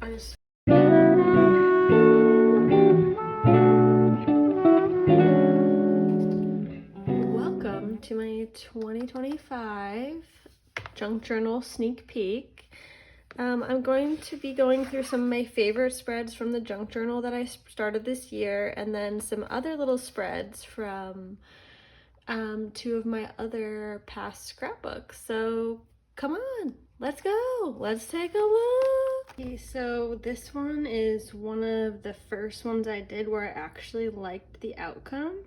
Welcome to my 2025 junk journal sneak peek. I'm going to be going through some of my favorite spreads from the junk journal that I started this year, and then some other little spreads from two of my other past scrapbooks. So come on, let's go. Let's take a look. Okay, so this one is one of the first ones I did where I actually liked the outcome.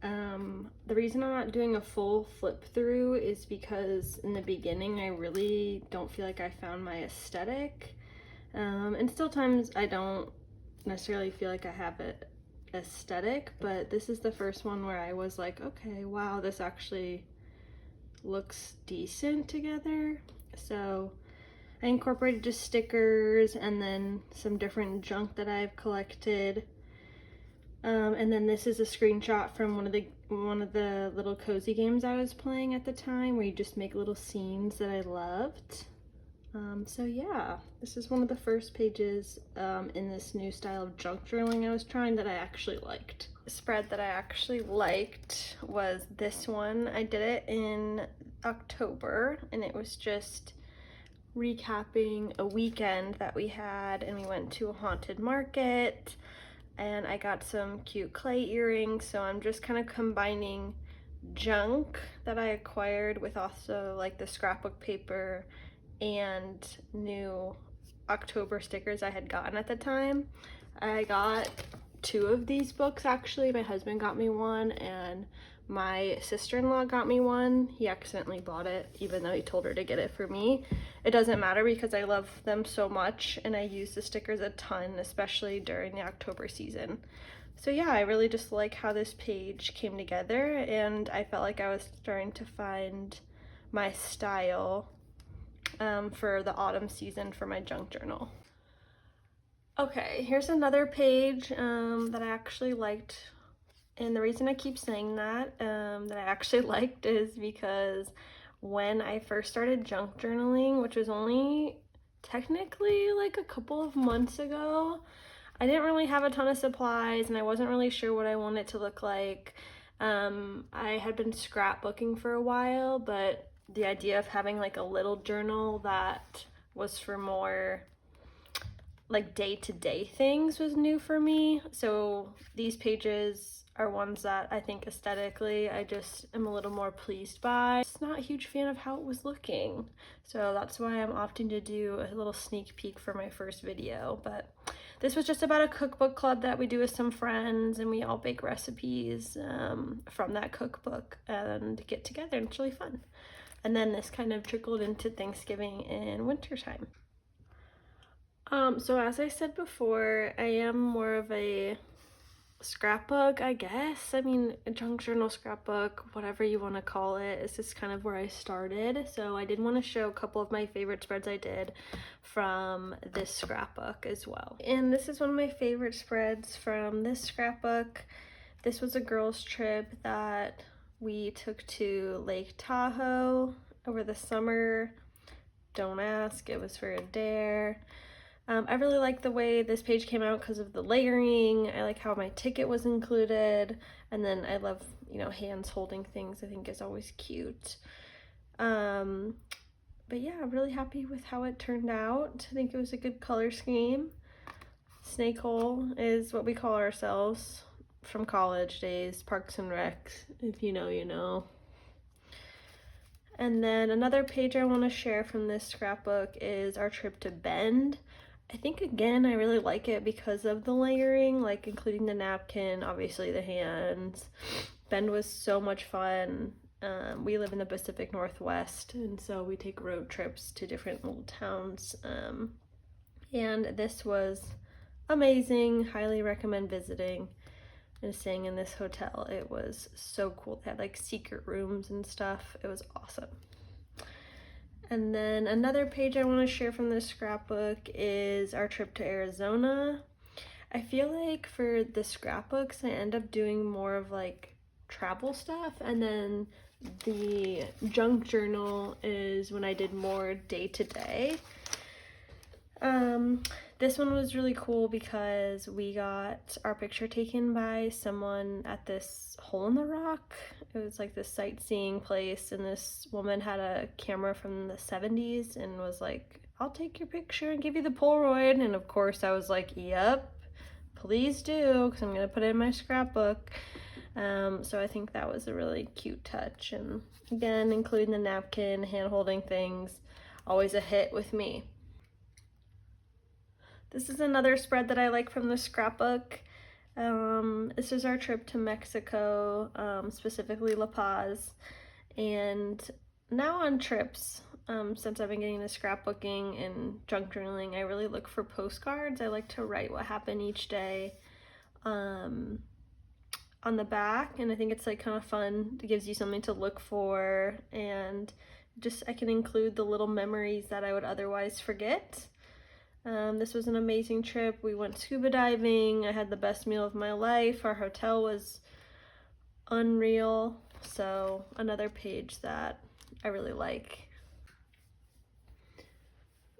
The reason I'm not doing a full flip through is because in the beginning I really don't feel like I found my aesthetic, and still times I don't necessarily feel like I have it aesthetic, but this is the first one where I was like, okay, wow, this actually looks decent together. So I incorporated just stickers and then some different junk that I've collected. And then this is a screenshot from one of the little cozy games I was playing at the time, where you just make little scenes that I loved. So yeah, this is one of the first pages in this new style of junk journaling I was trying that I actually liked. The spread that I actually liked was this one. I did it in October, and it was just recapping a weekend that we had, and we went to a haunted market, and I got some cute clay earrings. So I'm just kind of combining junk that I acquired with also like the scrapbook paper and new October stickers I had gotten at the time. I got two of these books actually. My husband got me one and my sister-in-law got me one. He accidentally bought it even though he told her to get it for me. It doesn't matter because I love them so much and I use the stickers a ton, especially during the October season. So yeah, I really just like how this page came together, and I felt like I was starting to find my style for the autumn season for my junk journal. Okay, here's another page that I actually liked. And the reason I keep saying that, that I actually liked, is because when I first started junk journaling, which was only technically like a couple of months ago, I didn't really have a ton of supplies and I wasn't really sure what I wanted it to look like. I had been scrapbooking for a while, but the idea of having like a little journal that was for more like day-to-day things was new for me. So these pages are ones that I think aesthetically I just am a little more pleased by. Just not a huge fan of how it was looking, so that's why I'm opting to do a little sneak peek for my first video. But this was just about a cookbook club that we do with some friends, and we all bake recipes from that cookbook and get together, and it's really fun. And then this kind of trickled into Thanksgiving and wintertime. So as I said before, I am more of a scrapbook, I guess. I mean, a junk journal scrapbook, whatever you want to call it. It's just kind of where I started. So I did want to show a couple of my favorite spreads I did from this scrapbook as well. And this is one of my favorite spreads from this scrapbook. This was a girls' trip that we took to Lake Tahoe over the summer. Don't ask, it was for a dare. I really like the way this page came out because of the layering. I like how my ticket was included, and then I love, you know, hands holding things. I think is always cute. But yeah, I'm really happy with how it turned out. I think it was a good color scheme. Snake hole is what we call ourselves from college days, Parks and Recs. If you know, you know. And then another page I want to share from this scrapbook is our trip to Bend. I think, again, I really like it because of the layering, like including the napkin, obviously the hands. Bend was so much fun. We live in the Pacific Northwest, and so we take road trips to different little towns. And this was amazing. Highly recommend visiting and staying in this hotel. It was so cool. They had like secret rooms and stuff. It was awesome. And then another page I want to share from this scrapbook is our trip to Arizona. I feel like for the scrapbooks I end up doing more of like travel stuff, and then the junk journal is when I did more day-to-day. This one was really cool because we got our picture taken by someone at this hole in the rock. It was like this sightseeing place, and this woman had a camera from the 70s and was like, I'll take your picture and give you the Polaroid. And of course I was like, yep, please do, because I'm gonna put it in my scrapbook. So I think that was a really cute touch. And again, including the napkin, hand holding things, always a hit with me. This is another spread that I like from the scrapbook. This is our trip to Mexico, specifically La Paz. And now on trips, since I've been getting into scrapbooking and junk journaling, I really look for postcards. I like to write what happened each day on the back, and I think it's like kind of fun. It gives you something to look for, and just I can include the little memories that I would otherwise forget. This was an amazing trip. We went scuba diving. I had the best meal of my life. Our hotel was unreal. So another page that I really like.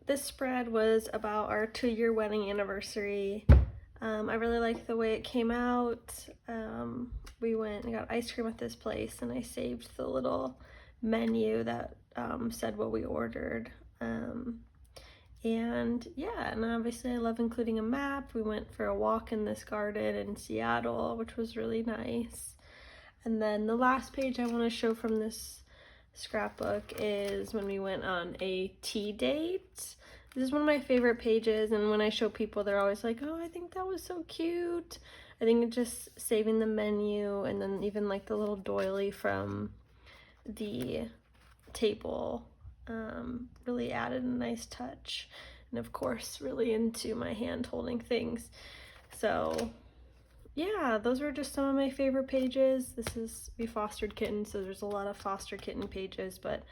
This spread was about our 2-year wedding anniversary. I really liked the way it came out. We went and got ice cream at this place, and I saved the little menu that said what we ordered. And yeah, and obviously I love including a map. We went for a walk in this garden in Seattle, which was really nice. And then the last page I want to show from this scrapbook is when we went on a tea date. This is one of my favorite pages, and when I show people, they're always like, oh, I think that was so cute. I think just saving the menu, and then even like the little doily from the table really added a nice touch. And of course, really into my hand holding things. So yeah, those were just some of my favorite pages. This is We Fostered Kittens, so there's a lot of foster kitten pages, but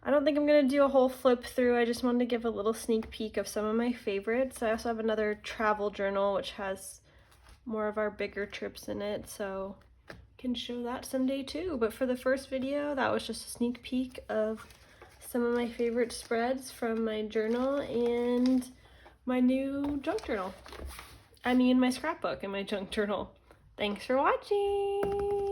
I don't think I'm gonna do a whole flip through. I just wanted to give a little sneak peek of some of my favorites. I also have another travel journal which has more of our bigger trips in it, so I can show that someday too. But for the first video, that was just a sneak peek of some of my favorite spreads from my journal and my new junk journal. I mean, my scrapbook and my junk journal. Thanks for watching!